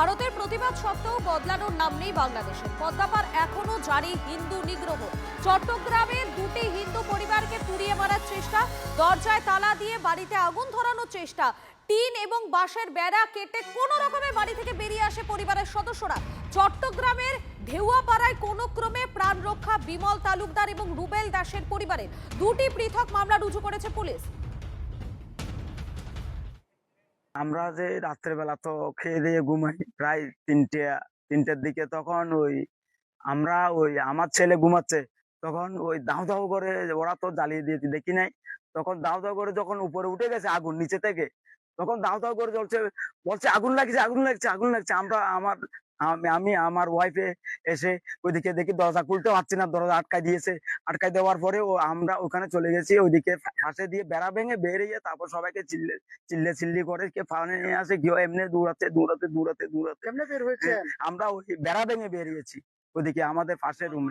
ভারতের প্রতিবাদ সত্ত্বেও বদলানোর নাম নেই বাংলাদেশের। পদ্মাপার এখনো জারি হিন্দু নিগ্রহ। চট্টগ্রামে দুটি হিন্দু পরিবারকে পুড়িয়ে মারার চেষ্টা, দরজায় তালা দিয়ে বাড়িতে আগুন ধরানোর চেষ্টা, টিন এবং বাঁশের বেড়া কেটে কোনো রকমে বাড়ি থেকে বেরিয়ে আসে পরিবারের সদস্যরা। চট্টগ্রামের ঢেউয়াপাড়ায় কোনো ক্রমে প্রাণ রক্ষা বিমল তালুকদার এবং রুবেল দাসের পরিবারের। দুটি পৃথক মামলা রুজু করেছে পুলিশ। আমরা যে রাত্রেবেলা তো খেয়ে দিয়ে ঘুমাই প্রায় তিনটের দিকে, তখন আমার ছেলে ঘুমাচ্ছে, তখন ওই দাউ দাউ করে, ওরা তো জ্বালিয়ে দিয়েছে দেখি নাই, তখন দাউ দাউ করে যখন উপরে উঠে গেছে আগুন নিচে থেকে, তখন দাউ দাউ করে জ্বলছে, বলছে আগুন লাগছে আগুন লাগছে আগুন লাগছে। আমি আমার ওয়াইফে এসে ওইদিকে দেখি দরজা খুলতে পারছি না, দরজা আটকাই দিয়েছে। আটকাই দেওয়ার পরে আমরা ওখানে চলে গেছি, ওইদিকে ফাঁসে দিয়ে বেড়া ভেঙে বেরিয়ে তারপর সবাইকে চিল্লি করে কে ফানে নিয়ে আসে, কেউ এমনি দৌড়াতে কেমনে বের হয়েছে? আমরা ওই বেড়া ভেঙে বেরিয়েছি ওইদিকে আমাদের পাশের রুমে।